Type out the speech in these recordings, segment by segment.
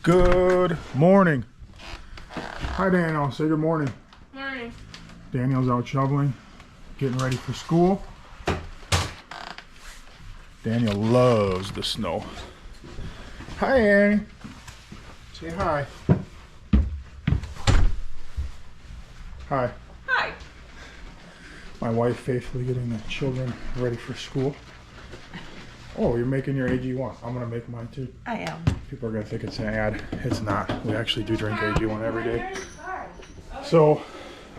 Good morning. Hi, Daniel. Say good morning. Morning. Daniel's out shoveling, getting ready for school. Daniel loves the snow. Hi, Annie. Say hi. Hi. Hi. My wife faithfully getting the children ready for school. Oh, you're making your AG1. I'm gonna make mine too. I am. People are gonna think it's an ad. It's not. We actually do drink AG1 every day. So,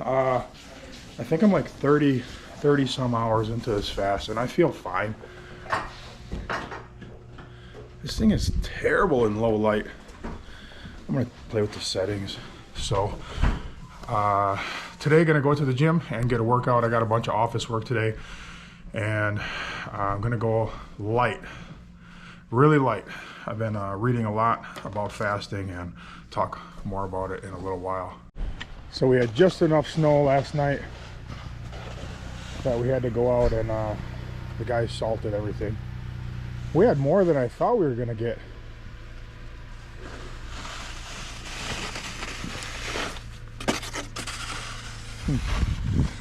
I think I'm like 30 some hours into this fast, and I feel fine. This thing is terrible in low light. I'm gonna play with the settings. So, today gonna go to the gym and get a workout. I got a bunch of office work today, and I'm gonna go light, really light. I've been reading a lot about fasting and talk more about it in a little while. So we had just enough snow last night that we had to go out, and the guys salted everything. We had more than I thought we were gonna get.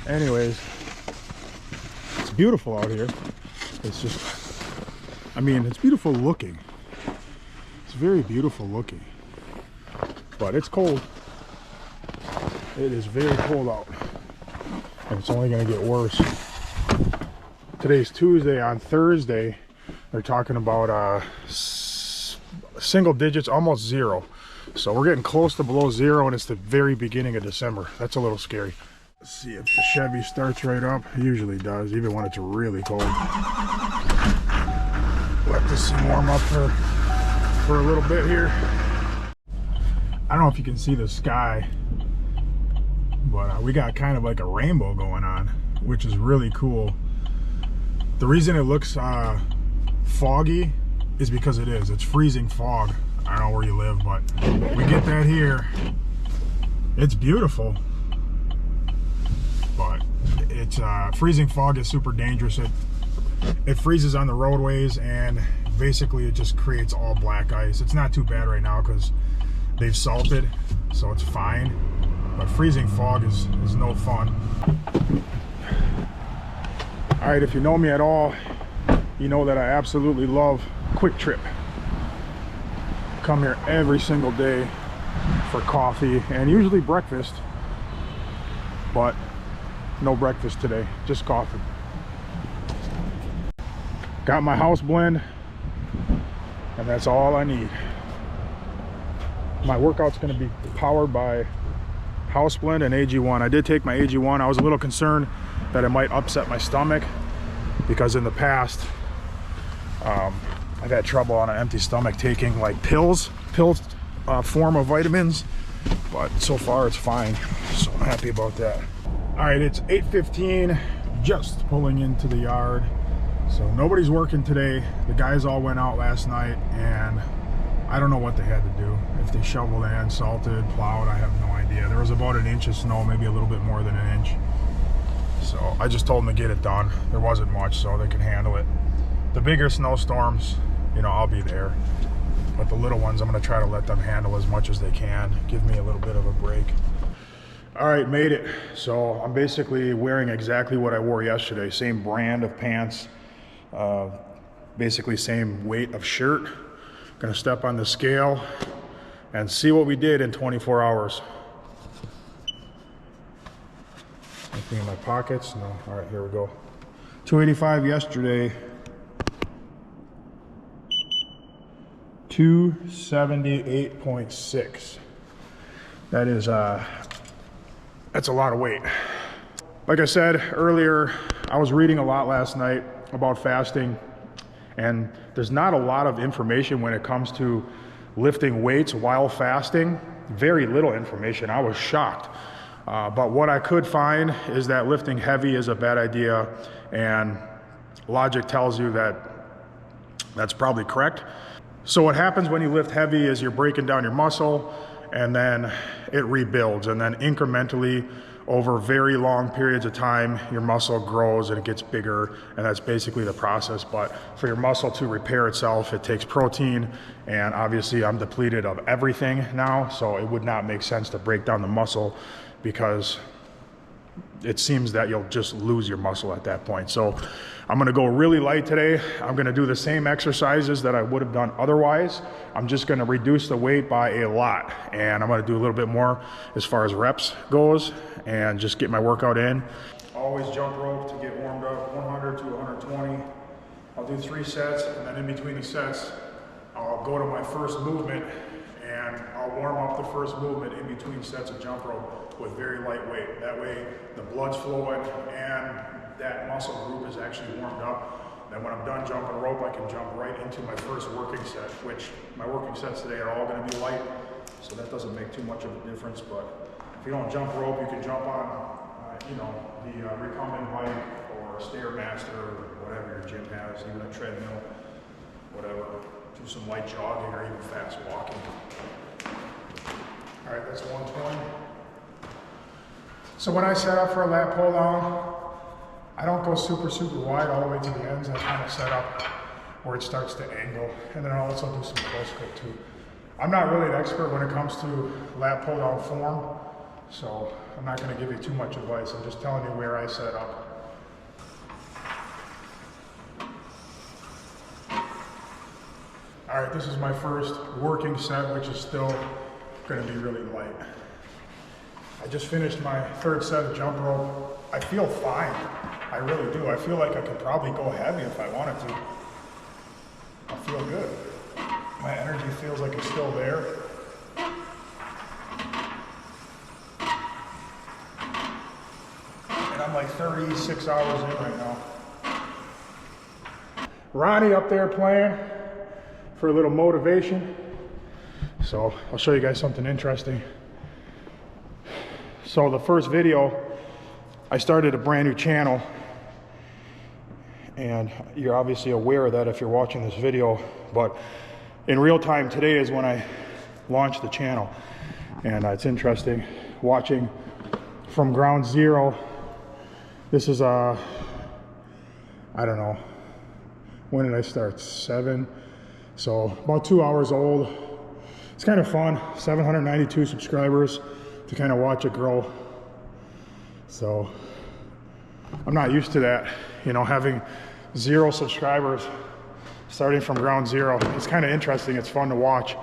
Anyways, it's beautiful out here. It's just, I mean, it's beautiful looking. It's very beautiful looking, but it's cold. It is very cold out, and it's only going to get worse. Today's Tuesday. On Thursday, they're talking about single digits, almost zero. So we're getting close to below zero, and it's the very beginning of December. That's a little scary. Let's see if the Chevy starts right up. It usually does, even when it's really cold. Let this thing warm up for a little bit here. I don't know if you can see the sky, but we got kind of like a rainbow going on, which is really cool. The reason it looks foggy is because it is. It's freezing fog. I don't know where you live, but we get that here. It's beautiful, but it's freezing fog is super dangerous. It freezes on the roadways, and basically it just creates all black ice. It's not too bad right now because they've salted, so it's fine. But freezing fog is no fun. All right, if you know me at all, you know that I absolutely love Quick Trip. Come here every single day for coffee and usually breakfast, but no breakfast today, just coffee. Got my house blend, and that's all I need. My workout's gonna be powered by house blend and AG1. I did take my AG1. I was a little concerned that it might upset my stomach, because in the past I've had trouble on an empty stomach taking like pills form of vitamins, but so far it's fine, so I'm happy about that. All right, it's 8:15, just pulling into the yard. So nobody's working today. The guys all went out last night, and I don't know what they had to do. If they shoveled and salted, plowed, I have no idea. There was about an inch of snow, maybe a little bit more than an inch. So I just told them to get it done. There wasn't much, so they can handle it. The bigger snowstorms, you know, I'll be there. But the little ones, I'm gonna try to let them handle as much as they can. Give me a little bit of a break. All right, made it. So I'm basically wearing exactly what I wore yesterday. Same brand of pants, basically same weight of shirt. Gonna step on the scale and see what we did in 24 hours. Anything in my pockets? No. All right, here we go. 285 yesterday. 278.6. That is that's a lot of weight. Like I said earlier, I was reading a lot last night about fasting, and there's not a lot of information when it comes to lifting weights while fasting. Very little information. I was shocked. But what I could find is that lifting heavy is a bad idea, and logic tells you that that's probably correct. So what happens when you lift heavy is you're breaking down your muscle, and then it rebuilds, and then incrementally over very long periods of time, your muscle grows and it gets bigger, and that's basically the process. But for your muscle to repair itself, it takes protein, and obviously I'm depleted of everything now, so it would not make sense to break down the muscle, because it seems that you'll just lose your muscle at that point. So I'm gonna go really light today. I'm gonna do the same exercises that I would have done otherwise. I'm just gonna reduce the weight by a lot, and I'm gonna do a little bit more as far as reps goes and just get my workout in. Always jump rope to get warmed up, 100 to 120. I'll do 3 sets, and then in between the sets, I'll go to my first movement, and I'll warm up the first movement in between sets of jump rope with very light weight. That way the blood's flowing and that muscle group is actually warmed up. Then when I'm done jumping rope, I can jump right into my first working set, which my working sets today are all gonna be light, so that doesn't make too much of a difference. But if you don't jump rope, you can jump on the recumbent bike or Stairmaster, or whatever your gym has, even a treadmill, whatever. Do some light jogging or even fast walking. All right, that's 120. So when I set up for a lat pull down, I don't go super wide all the way to the ends. I kind of set up where it starts to angle, and then I'll also do some close grip too. I'm not really an expert when it comes to lat pull down form, so I'm not going to give you too much advice. I'm just telling you where I set up. All right, this is my first working set, which is still going to be really light. I just finished my 3rd set of jump rope. I feel fine. I really do. I feel like I could probably go heavy if I wanted to. I feel good. My energy feels like it's still there. And I'm like 36 hours in right now. Ronnie up there playing for a little motivation. So I'll show you guys something interesting. So the first video, I started a brand new channel, and you're obviously aware of that if you're watching this video, but in real time today is when I launched the channel. And it's interesting watching from ground zero. This is I don't know, when did I start? 7, so about 2 hours old. It's kind of fun, 792 subscribers to kind of watch it grow. So I'm not used to that, having 0 subscribers, starting from ground zero. It's kind of interesting. It's fun to watch.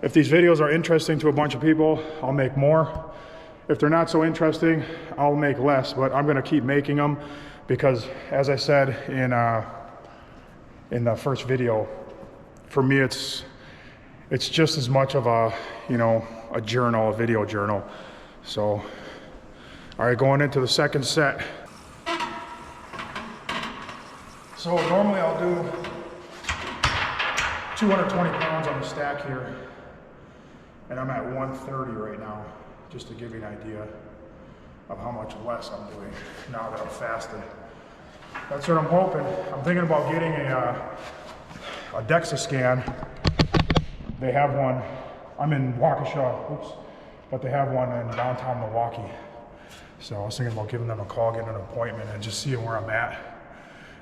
If these videos are interesting to a bunch of people, I'll make more. If they're not so interesting, I'll make less, but I'm gonna keep making them because, as I said in the first video, for me it's just as much of a, a journal, a video journal. So, all right, going into the 2nd set. So normally I'll do 220 pounds on the stack here, and I'm at 130 right now, just to give you an idea of how much less I'm doing now that I'm fasted. That's what I'm hoping. I'm thinking about getting a DEXA scan. They have one, I'm in Waukesha, but they have one in downtown Milwaukee. So I was thinking about giving them a call, getting an appointment, and just seeing where I'm at,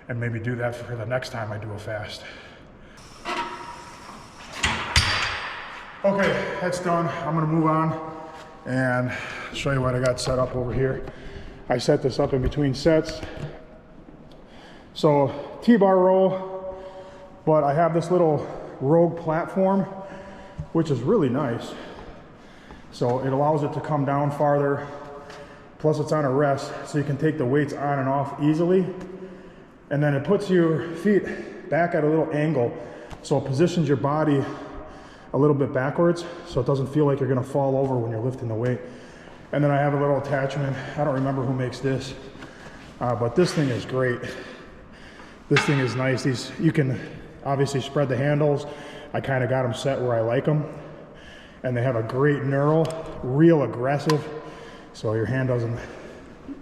and maybe do that for the next time I do a fast. Okay, that's done. I'm gonna move on and show you what I got set up over here. I set this up in between sets. So T-bar row, but I have this little Rogue platform, which is really nice. So it allows it to come down farther. Plus it's on a rest, so you can take the weights on and off easily. And then it puts your feet back at a little angle. So it positions your body a little bit backwards, so it doesn't feel like you're gonna fall over when you're lifting the weight. And then I have a little attachment. I don't remember who makes this, but this thing is great. This thing is nice. You can obviously spread the handles. I kind of got them set where I like them. And they have a great knurl, real aggressive. So your hand doesn't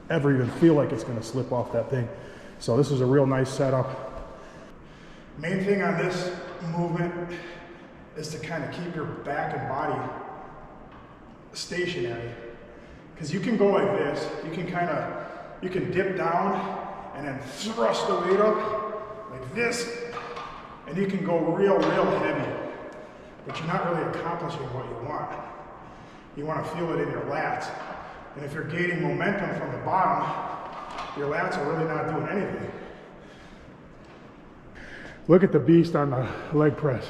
ever even feel like it's gonna slip off that thing. So this is a real nice setup. Main thing on this movement is to kind of keep your back and body stationary. Because you can go like this, you can dip down and then thrust the weight up like this, and you can go real heavy, but you're not really accomplishing what you want. You want to feel it in your lats. And if you're gaining momentum from the bottom, your lats are really not doing anything. Look at the beast on the leg press.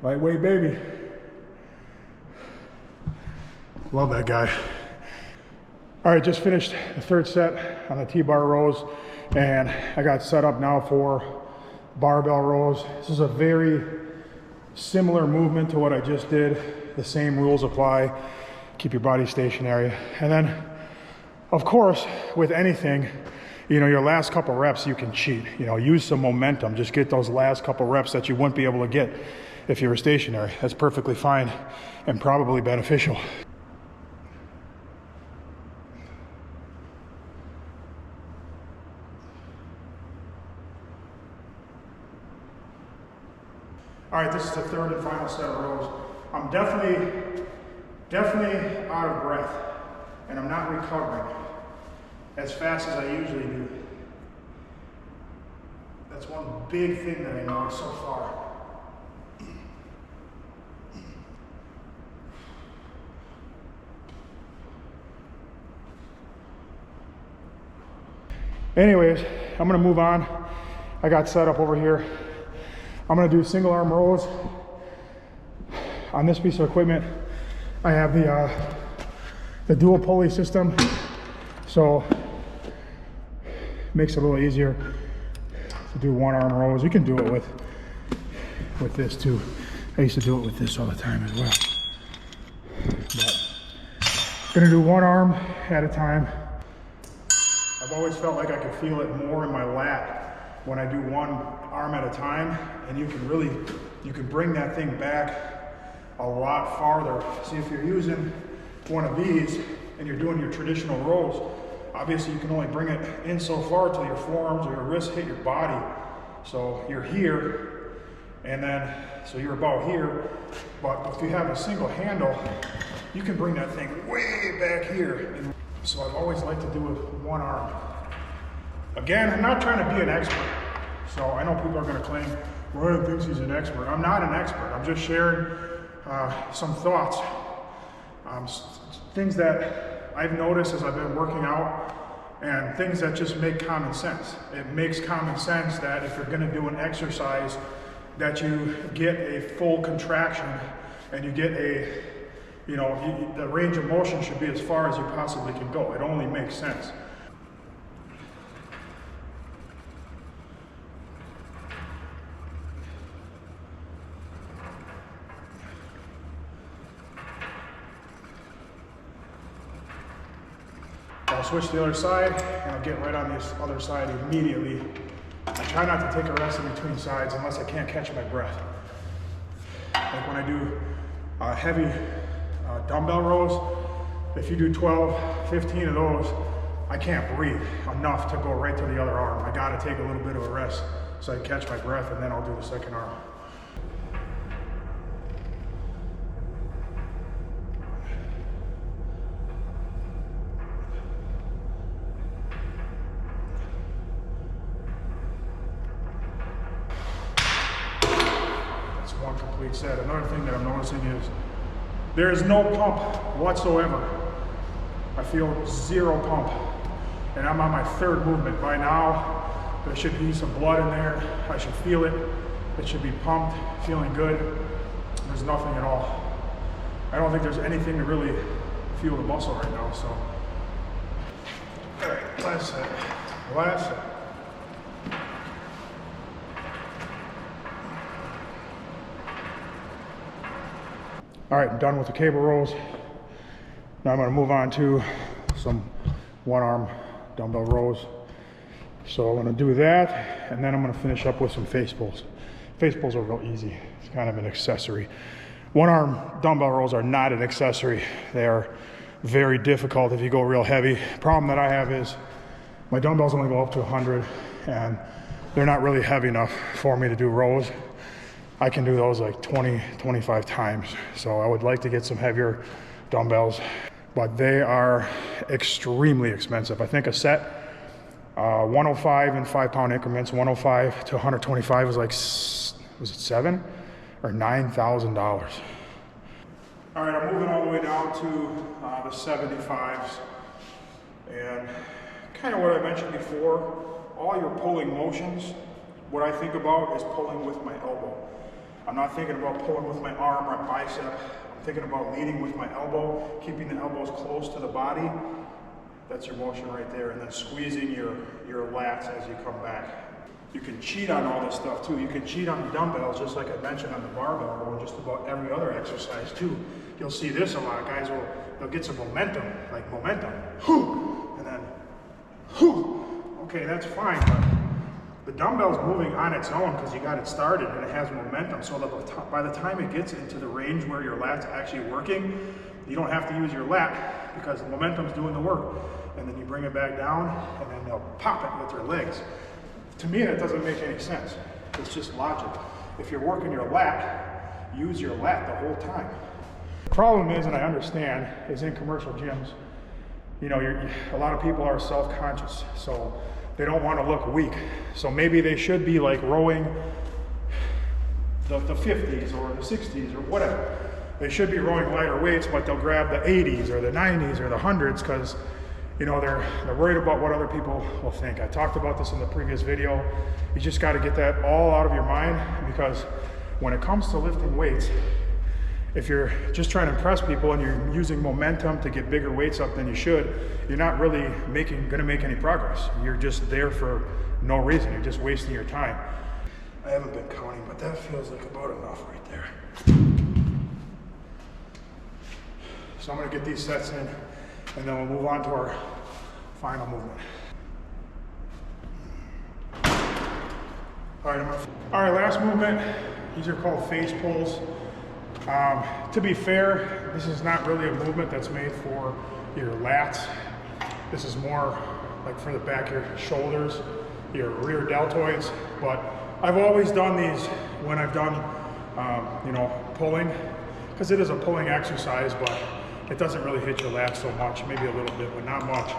Lightweight baby. Love that guy. All right, just finished the third set on the T-bar rows, and I got set up now for barbell rows. This is a very similar movement to what I just did. The same rules apply. Keep your body stationary. And then, of course, with anything, you know, your last couple reps, you can cheat. You know, use some momentum. Just get those last couple reps that you wouldn't be able to get if you were stationary. That's perfectly fine and probably beneficial. All right, this is the third and final set of rows. I'm definitely out of breath, and I'm not recovering as fast as I usually do. That's one big thing that I noticed so far. Anyways, I'm gonna move on. I got set up over here. I'm gonna do single arm rows. On this piece of equipment, I have the dual pulley system, so it makes it a little easier to do one arm rows. You can do it with this too. I used to do it with this all the time as well. But I'm gonna do one arm at a time. I've always felt like I could feel it more in my lat when I do one arm at a time, and you can bring that thing back a lot farther. See, if you're using one of these and you're doing your traditional rows, obviously you can only bring it in so far till your forearms or your wrists hit your body. So you're here, and then, so you're about here, but if you have a single handle, you can bring that thing way back here. And so I've always liked to do it with one arm. Again, I'm not trying to be an expert. So I know people are gonna claim, Ryan thinks he's an expert. I'm not an expert. I'm just sharing some thoughts. Things that I've noticed as I've been working out, and things that just make common sense. It makes common sense that if you're gonna do an exercise, that you get a full contraction and you get a, you know, the range of motion should be as far as you possibly can go. It only makes sense. I'll switch to the other side, and I'll get right on this other side immediately. I try not to take a rest in between sides unless I can't catch my breath. Like when I do heavy dumbbell rows, if you do 12, 15 of those, I can't breathe enough to go right to the other arm. I gotta take a little bit of a rest so I catch my breath, and then I'll do the second arm. One complete set. Another thing that I'm noticing is there is no pump whatsoever. I feel zero pump, and I'm on my third movement. By now, there should be some blood in there. I should feel it. It should be pumped, feeling good. There's nothing at all. I don't think there's anything to really feel the muscle right now, so. All right, last set. Last set. All right, I'm done with the cable rolls. Now I'm gonna move on to some one arm dumbbell rows. So I'm gonna do that, and then I'm gonna finish up with some face pulls. Face pulls are real easy. It's kind of an accessory. One arm dumbbell rows are not an accessory. They are very difficult if you go real heavy. Problem that I have is my dumbbells only go up to 100, and they're not really heavy enough for me to do rows. I can do those like 20, 25 times. So I would like to get some heavier dumbbells, but they are extremely expensive. I think a set, 105 in 5-pound increments, 105 to 125 was like, was it $7,000 or $9,000? All right, I'm moving all the way down to the 75s, and kind of what I mentioned before, all your pulling motions, what I think about is pulling with my elbow. I'm not thinking about pulling with my arm or bicep. I'm thinking about leading with my elbow, keeping the elbows close to the body. That's your motion right there, and then squeezing your lats as you come back. You can cheat on all this stuff too. You can cheat on the dumbbells, just like I mentioned on the barbell, or just about every other exercise too. You'll see this a lot. Guys they'll get some momentum, like momentum, and then, okay, that's fine, but the dumbbell's moving on its own because you got it started and it has momentum. So that by the time it gets into the range where your lat's actually working, you don't have to use your lat because the momentum's doing the work. And then you bring it back down and then they'll pop it with their legs. To me, that doesn't make any sense. It's just logic. If you're working your lat, use your lat the whole time. The problem is, and I understand, is in commercial gyms, you know, a lot of people are self-conscious, so they don't want to look weak. So maybe they should be like rowing the 50s or the 60s or whatever. They should be rowing lighter weights, but they'll grab the 80s or the 90s or the 100s because, you know, they're worried about what other people will think. I talked about this in the previous video. You just got to get that all out of your mind, because when it comes to lifting weights, if you're just trying to impress people and you're using momentum to get bigger weights up than you should, you're not really gonna make any progress. You're just there for no reason. You're just wasting your time. I haven't been counting, but that feels like about enough right there. So I'm gonna get these sets in, and then we'll move on to our final movement. All right, last movement. These are called face pulls. To be fair, this is not really a movement that's made for your lats. This is more like for the back of your shoulders, your rear deltoids. But I've always done these when I've done, you know, pulling, because it is a pulling exercise, but it doesn't really hit your lats so much, maybe a little bit, but not much.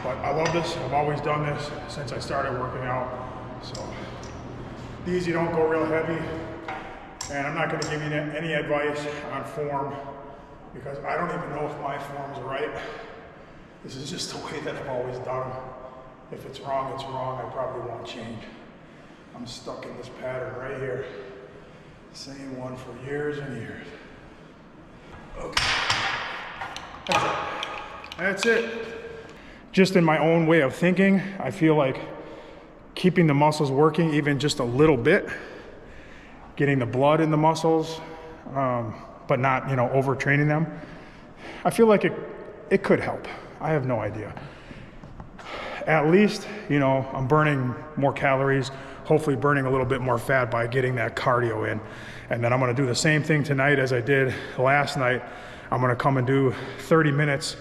But I love this. I've always done this since I started working out. So these, you don't go real heavy. And I'm not going to give you any advice on form, because I don't even know if my form's right. This is just the way that I've always done them. If it's wrong, it's wrong. I probably won't change. I'm stuck in this pattern right here. Same one for years and years. Okay. That's it. Just in my own way of thinking, I feel like keeping the muscles working even just a little bit, getting the blood in the muscles, but not, you know, overtraining them. I feel like it could help. I have no idea. At least, you know, I'm burning more calories, hopefully burning a little bit more fat by getting that cardio in. And then I'm gonna do the same thing tonight as I did last night. I'm gonna come and do 30 minutes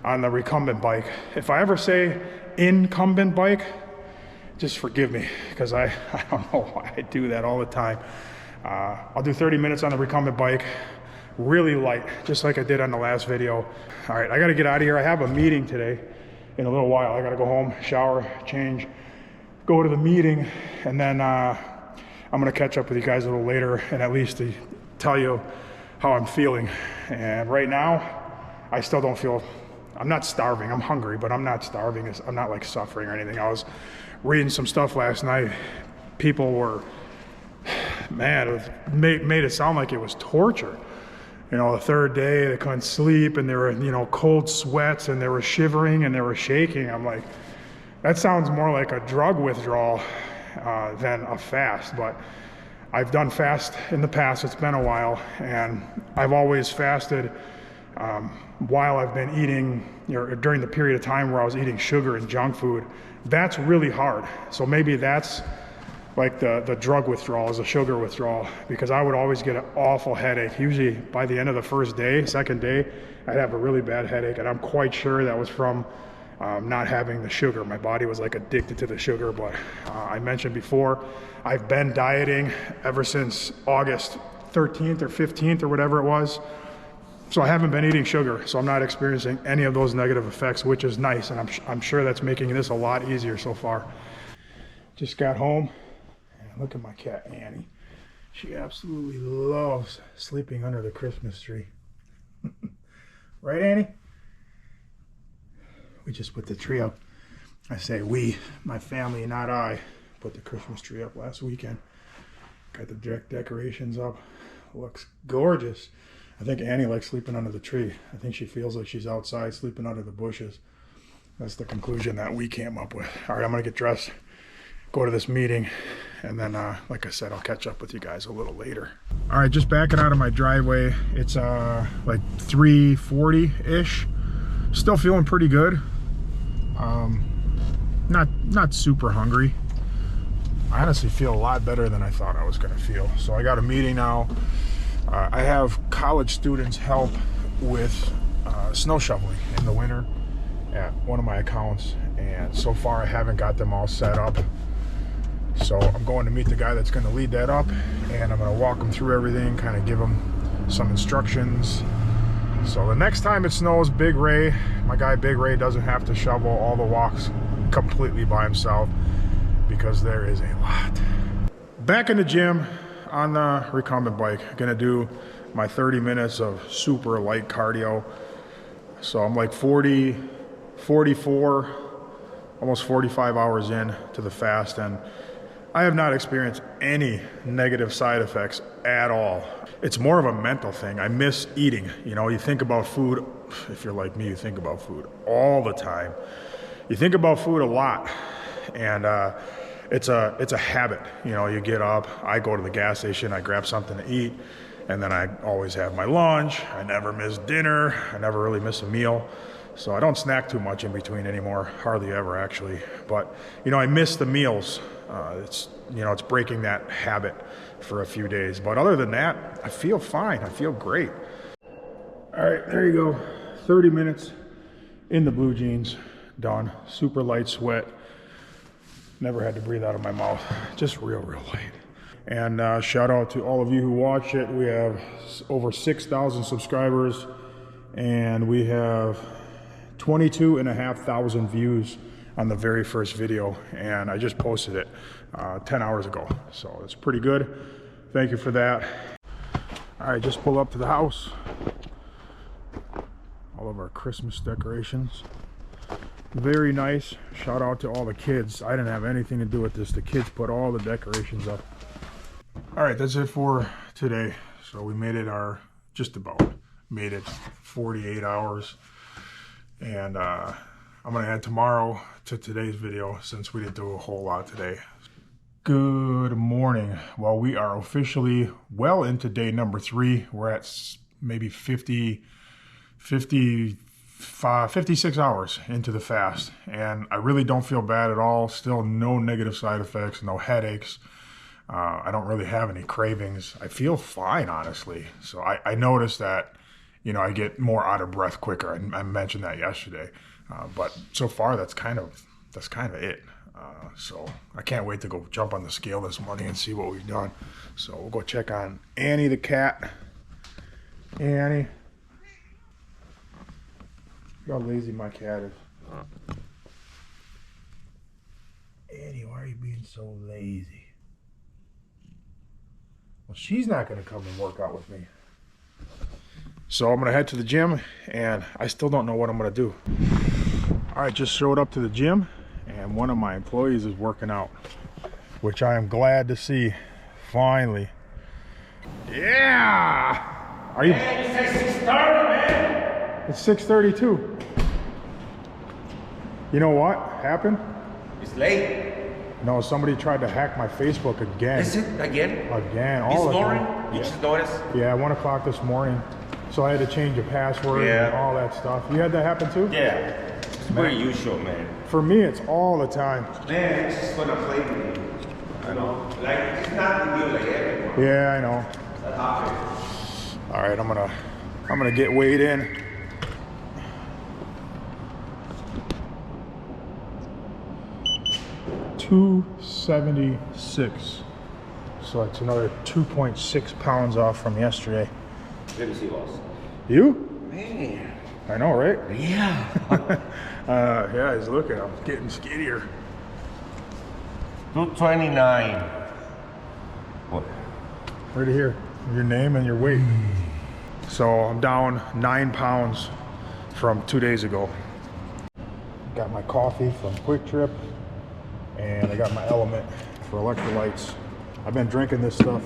on the recumbent bike. If I ever say incumbent bike, just forgive me, because I don't know why I do that all the time. I'll do 30 minutes on the recumbent bike, really light, just like I did on the last video. All right, I gotta get out of here. I have a meeting today in a little while. I gotta go home, shower, change, go to the meeting, and then I'm gonna catch up with you guys a little later and at least to tell you how I'm feeling. And right now, I still don't feel, I'm not starving. I'm hungry, but I'm not starving. I'm not like suffering or anything. I was reading some stuff last night. People were, man, it made it sound like it was torture. You know, the third day they couldn't sleep and they were, you know, cold sweats and they were shivering and they were shaking. I'm like, that sounds more like a drug withdrawal than a fast. But I've done fast in the past. It's been a while, and I've always fasted while I've been eating, you know, during the period of time where I was eating sugar and junk food. That's really hard. So maybe that's like the drug withdrawal is a sugar withdrawal, because I would always get an awful headache. Usually by the end of the first day, second day, I'd have a really bad headache, and I'm quite sure that was from not having the sugar. My body was like addicted to the sugar. But I mentioned before, I've been dieting ever since August 13th or 15th or whatever it was. So I haven't been eating sugar, so I'm not experiencing any of those negative effects, which is nice, and I'm sure that's making this a lot easier so far. Just got home, and look at my cat, Annie. She absolutely loves sleeping under the Christmas tree. Right, Annie? We just put the tree up. I say we, my family, not I, put the Christmas tree up last weekend. Got the decorations up. Looks gorgeous. I think Annie likes sleeping under the tree. I think she feels like she's outside sleeping under the bushes. That's the conclusion that we came up with. All right, I'm gonna get dressed, go to this meeting, and then, like I said, I'll catch up with you guys a little later. All right, just backing out of my driveway. It's like 3:40-ish. Still feeling pretty good. Not super hungry. I honestly feel a lot better than I thought I was gonna feel. So I got a meeting now. I have college students help with snow shoveling in the winter at one of my accounts, and so far I haven't got them all set up. So I'm going to meet the guy that's going to lead that up, and I'm going to walk him through everything, kind of give him some instructions. So the next time it snows, Big Ray, my guy Big Ray, doesn't have to shovel all the walks completely by himself, because there is a lot. Back in the gym on the recumbent bike, gonna do my 30 minutes of super light cardio. So I'm like 44, almost 45 hours in to the fast, and I have not experienced any negative side effects at all. It's more of a mental thing. I miss eating. You know, you think about food, if you're like me, you think about food all the time. You think about food a lot, and it's a habit. You know, you get up, I go to the gas station, I grab something to eat, and then I always have my lunch. I never miss dinner. I never really miss a meal. So I don't snack too much in between anymore, hardly ever actually. But, you know, I miss the meals. It's breaking that habit for a few days. But other than that, I feel fine. I feel great. All right, there you go. 30 minutes in the blue jeans, done. Super light sweat. Never had to breathe out of my mouth. Just real light. And shout out to all of you who watched it. We have over 6,000 subscribers, and we have 22,500 views on the very first video, and I just posted it 10 hours ago. So it's pretty good. Thank you for that. All right, just pull up to the house. All of our Christmas decorations. Very nice. Shout out to all the kids. I didn't have anything to do with this. The kids put all the decorations up. All right, that's it for today. So we made it just about made it 48 hours. And I'm gonna add tomorrow to today's video since we didn't do a whole lot today. Good morning. Well, we are officially well into day number 3. We're at maybe 56 hours into the fast, and I really don't feel bad at all. Still no negative side effects, no headaches. I don't really have any cravings. I feel fine, honestly. So I noticed that, you know, I get more out of breath quicker. I mentioned that yesterday, but so far that's kind of it. So I can't wait to go jump on the scale this morning and see what we've done. So we'll go check on Annie the cat. Annie. Look how lazy my cat is. Annie, why are you being so lazy? Well, she's not going to come and work out with me. So I'm going to head to the gym, and I still don't know what I'm going to do. All right, just showed up to the gym, and one of my employees is working out, which I am glad to see, finally. Yeah! Are you? Man, you said 6:30, man. It's 6:32. You know what happened? It's late. No, somebody tried to hack my Facebook again. Is it again? Again, This all morning? again. You just noticed? Yeah, 1 o'clock this morning. So I had to change the password and all that stuff. You had that happen too? Yeah. It's very usual, man. For me, it's all the time. Man, it's just gonna play with you. You know? Like, it's not the deal like everyone. Yeah, I know. That happens. All right, I'm gonna get weighed in. $276. So it's another 2.6 pounds off from yesterday. Let me see, boss. You? Man. I know, right? Yeah. Yeah, he's looking. I'm getting skittier. 229. What? Right here. Your name and your weight. So I'm down 9 pounds from 2 days ago. Got my coffee from Quick Trip, and I got my Element for electrolytes. I've been drinking this stuff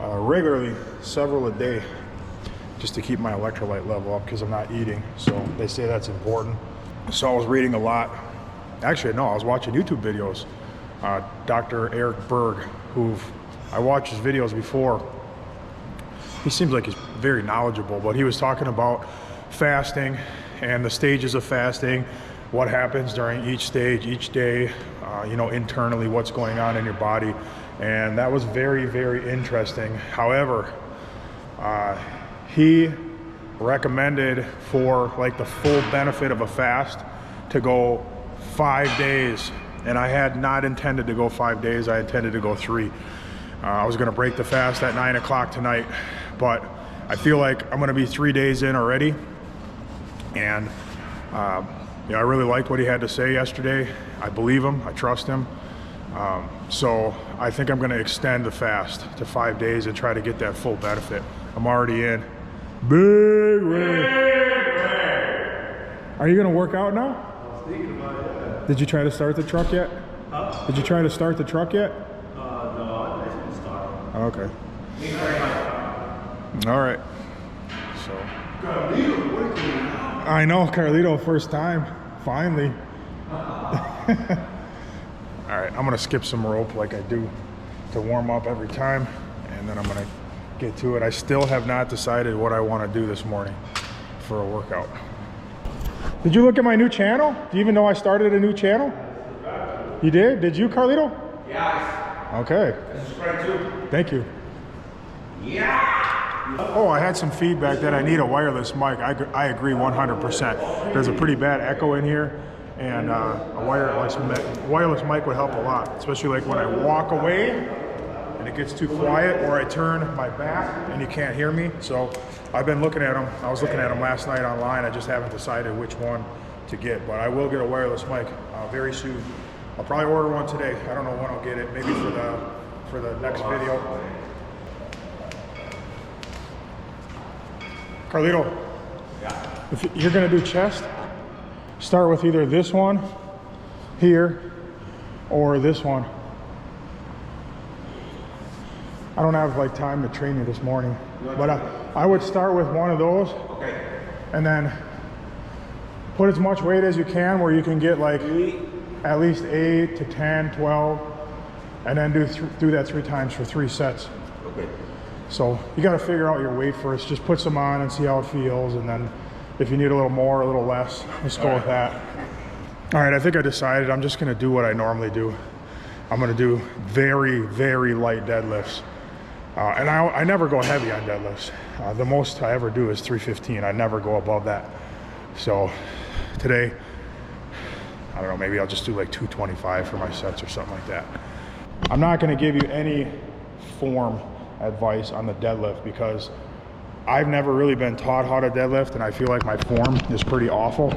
regularly, several a day, just to keep my electrolyte level up because I'm not eating. So they say that's important. So I was reading a lot. Actually, no, I was watching YouTube videos. Dr. Eric Berg, who I watched his videos before. He seems like he's very knowledgeable, but he was talking about fasting and the stages of fasting, what happens during each stage, each day, you know, internally, what's going on in your body. And that was very, very interesting. However, he recommended for like the full benefit of a fast to go 5 days. And I had not intended to go 5 days. I intended to go 3. I was gonna break the fast at 9 o'clock tonight, but I feel like I'm gonna be 3 days in already. And you know, I really liked what he had to say yesterday. I believe him, I trust him. So I think I'm gonna extend the fast to 5 days and try to get that full benefit. I'm already in. Big Ray. Are you gonna work out now? I was thinking about it. Did you try to start the truck yet? Huh? Did you try to start the truck yet? No, I didn't start. Okay. All right. So. Carlito working out. I know, Carlito, first time, finally. All right, I'm gonna skip some rope like I do to warm up every time, and then I'm gonna get to it. I still have not decided what I wanna do this morning for a workout. Did you look at my new channel? Do you even know I started a new channel? You did? Did you, Carlito? Yes. Okay, Subscribe too. thank you. Yeah. Oh, I had some feedback that I need a wireless mic. I agree 100%. There's a pretty bad echo in here, and a wireless mic would help a lot, especially like when I walk away and it gets too quiet, or I turn my back and you can't hear me. So I've been looking at them. I was looking at them last night online. I just haven't decided which one to get, but I will get a wireless mic very soon. I'll probably order one today. I don't know when I'll get it. Maybe for the next video. Carlito, Yeah. if you're gonna do chest, start with either this one here or this one. I don't have like time to train you this morning, but I would start with one of those. Okay. And then put as much weight as you can where you can get like at least 8 to 10, 12, and then do that 3 times for 3 sets. Okay. So you got to figure out your weight first. Just put some on and see how it feels, and then if you need a little more, a little less, let's go with that. All right, I think I decided I'm just gonna do what I normally do. I'm gonna do very, very light deadlifts. And I never go heavy on deadlifts. The most I ever do is 315. I never go above that. So today, I don't know, maybe I'll just do like 225 for my sets or something like that. I'm not gonna give you any form advice on the deadlift because I've never really been taught how to deadlift, and I feel like my form is pretty awful,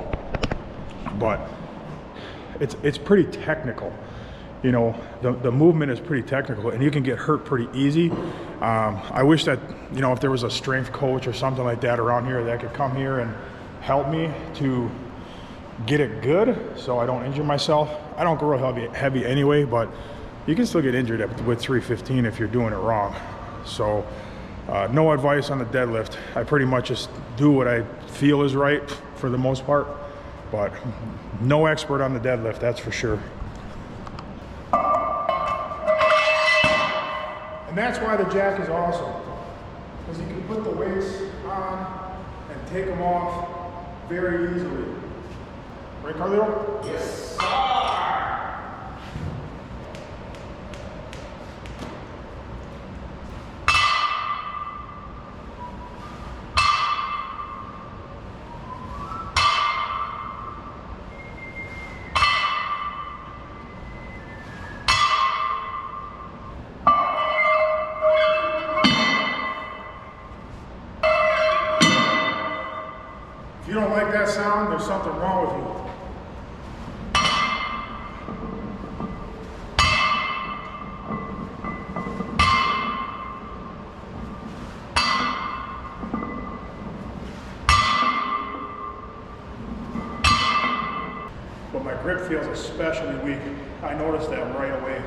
but it's pretty technical. You know, the movement is pretty technical, and you can get hurt pretty easy. I wish that, you know, if there was a strength coach or something like that around here that could come here and help me to get it good so I don't injure myself. I don't go real heavy anyway, but you can still get injured with 315 if you're doing it wrong. So no advice on the deadlift. I pretty much just do what I feel is right for the most part, but no expert on the deadlift, that's for sure. And that's why the jack is awesome, because you can put the weights on and take them off very easily. Right, Carlito? Yes. you don't like that sound, there's something wrong with you. But my grip feels especially weak. I noticed that right away.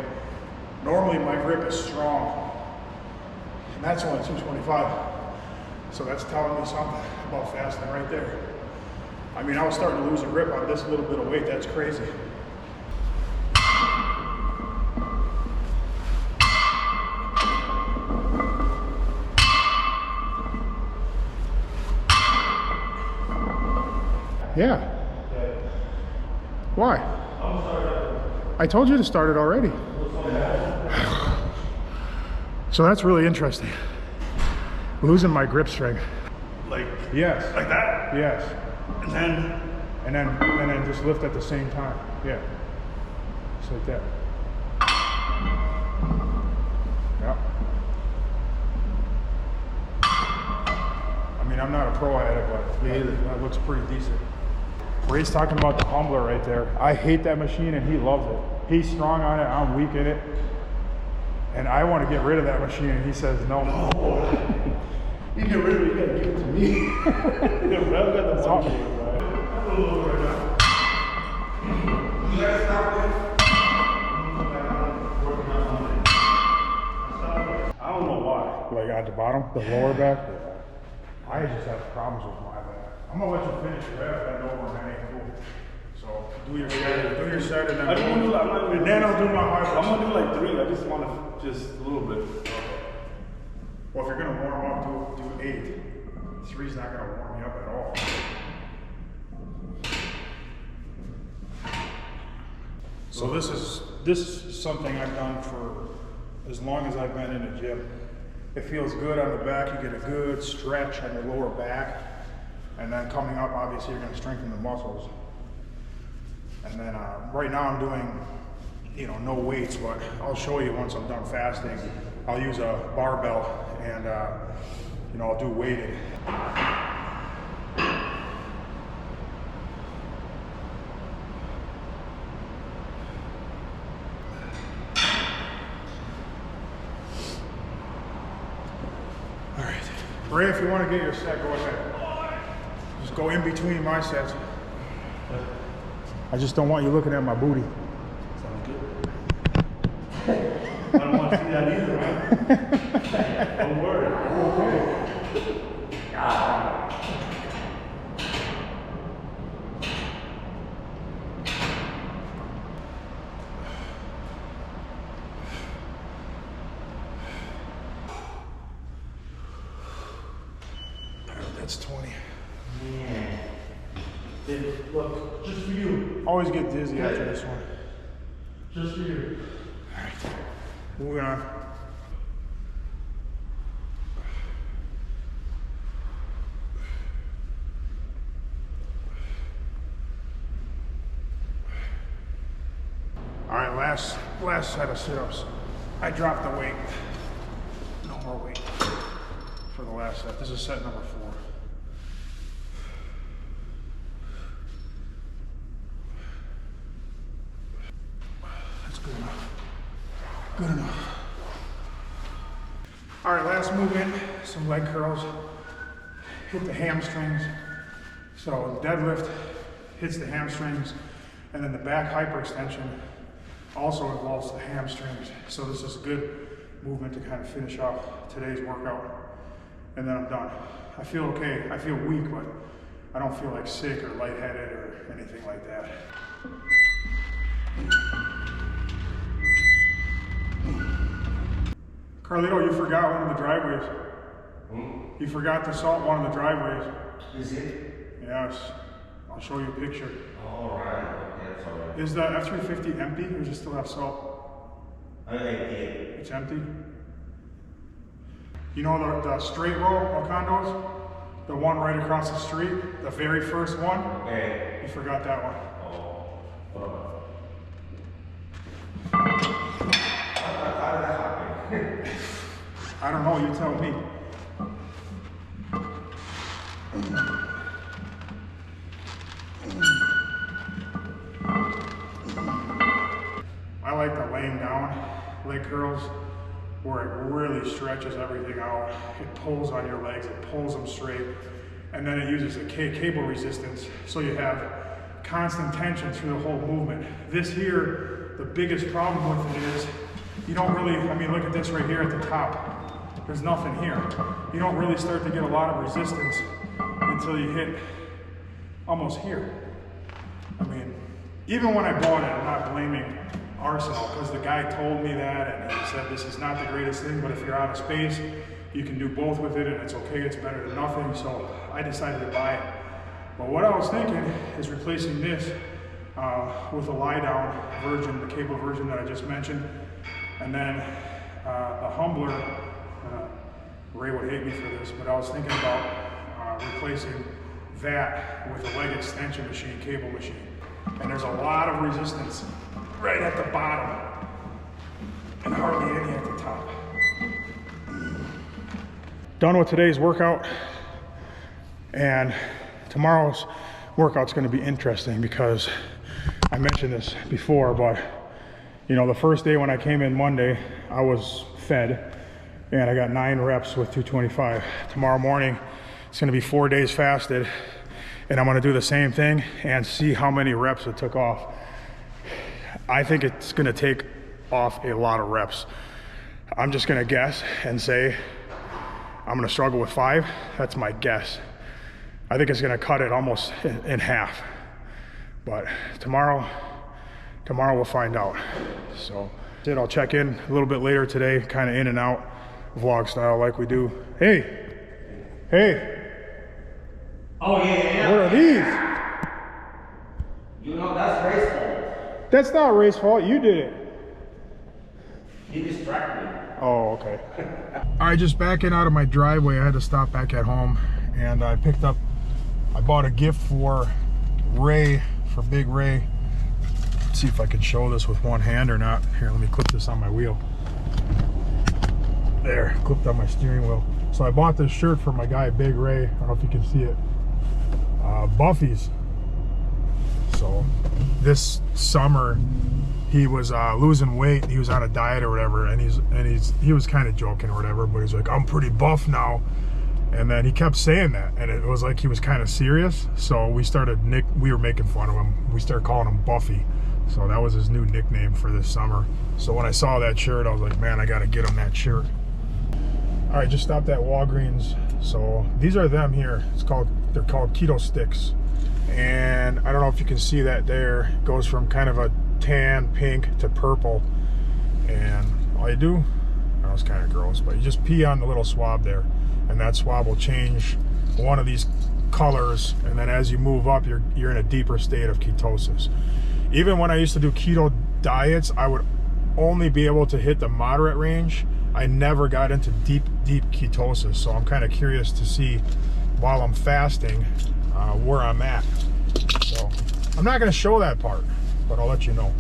Normally my grip is strong, and that's only 225. So that's telling me something about fasting right there. I mean, I was starting to lose a grip on this little bit of weight. That's crazy. Yeah. Why? I told you to start it already. So that's really interesting. Losing my grip strength. Like, Yes. like that? Yes. And then, And then just lift at the same time. Yeah. Just like that. Yeah. I mean, I'm not a pro at it, but that looks pretty decent. Ray's talking about the Humbler right there. I hate that machine and he loves it. He's strong on it, I'm weak in it. And I want to get rid of that machine and he says no. you get rid of it, you gotta give it to me. Yeah, I've got the awesome. monkey, right? I'm a little right now. You guys stop with? I don't know why. Like at the bottom, the lower back. Yeah. I just have problems with my back. I'm gonna let you finish your rep, bend over and that ain't cool. So do your set, and then I don't want to do like, I'm not and then I'll do my high I'm press. gonna do like 3. I just want to just a little bit. Well, if you're gonna warm up, do 8. 3's not gonna warm me up at all. So this is something I've done for as long as I've been in the gym. It feels good on the back. You get a good stretch on your lower back, and then coming up, obviously, you're gonna strengthen the muscles. And then right now I'm doing, no weights, but I'll show you once I'm done fasting. I'll use a barbell and, I'll do weighted. All right. Ray, if you want to get your set, go ahead. Just go in between my sets. I just don't want you looking at my booty. Sounds good. I don't want to see that either, man. Don't worry. Okay. That's 20. Dude, look, just for you. Always get dizzy after this one. Just for you. All right. Moving on. All right, last set of sit-ups. I dropped the weight. No more weight for the last set. This is set number 4. That's good enough. Good enough. All right, last movement, some leg curls. Hit the hamstrings. So the deadlift hits the hamstrings, and then the back hyperextension also involves the hamstrings. So this is a good movement to kind of finish off today's workout. And then I'm done. I feel okay. I feel weak, but I don't feel like sick or lightheaded or anything like that. Carlito, you forgot one of the driveways. You forgot to salt one of the driveways. Is it? Yes. I'll show you a picture. All right. Okay, that's all right. Is the F350 empty or does it still have salt? I like it. It's empty. You know the straight row of condos? The one right across the street? The very first one? Okay. You forgot that one. How did that happen? I don't know, you tell me. leg curls, where it really stretches everything out. It pulls on your legs, it pulls them straight, and then it uses a cable resistance, so you have constant tension through the whole movement. This here, the biggest problem with it is you don't really, I mean, look at this right here at the top. There's nothing here. You don't really start to get a lot of resistance until you hit almost here. I mean, even when I bought it, I'm not blaming Arsenal, because the guy told me that, and he said this is not the greatest thing, but if you're out of space, you can do both with it, and it's okay, it's better than nothing. So I decided to buy it. But what I was thinking is replacing this with a lie-down version, the cable version that I just mentioned, and then the Humbler. Ray would hate me for this, but I was thinking about replacing that with a leg extension machine, cable machine. And there's a lot of resistance right at the bottom and hardly any at the top. Done with today's workout, and tomorrow's workout's going to be interesting because I mentioned this before, but you know, the first day when I came in Monday, I was fed and I got 9 reps with 225. Tomorrow morning, it's going to be 4 days fasted, and I'm going to do the same thing and see how many reps it took off. I think it's going to take off a lot of reps. I'm just going to guess and say I'm going to struggle with 5. That's my guess. I think it's going to cut it almost in half. But tomorrow we'll find out. So I'll check in a little bit later today, kind of in and out, vlog style like we do. Hey. Oh, yeah. What are these? You know, that's race fault. That's not Ray's fault. You did it. You distract me. Oh, okay. All right, just backing out of my driveway. I had to stop back at home, and I bought a gift for Ray, for Big Ray. Let's see if I can show this with one hand or not. Here, let me clip this on my wheel. There, clipped on my steering wheel. So I bought this shirt for my guy, Big Ray. I don't know if you can see it. Buffy's. So this summer, he was losing weight. He was on a diet or whatever, and he was kind of joking or whatever, but he's like, I'm pretty buff now. And then he kept saying that, and it was like he was kind of serious. So we were making fun of him. We started calling him Buffy. So that was his new nickname for this summer. So when I saw that shirt, I was like, man, I got to get him that shirt. All right, just stopped at Walgreens. So these are them here. They're called Keto Sticks. And I don't know if you can see that there. It goes from kind of a tan, pink to purple. And all you do, I know it's kind of gross, but you just pee on the little swab there. And that swab will change one of these colors. And then as you move up, you're in a deeper state of ketosis. Even when I used to do keto diets, I would only be able to hit the moderate range. I never got into deep ketosis. So I'm kind of curious to see while I'm fasting where I'm at. So I'm not going to show that part, but I'll let you know.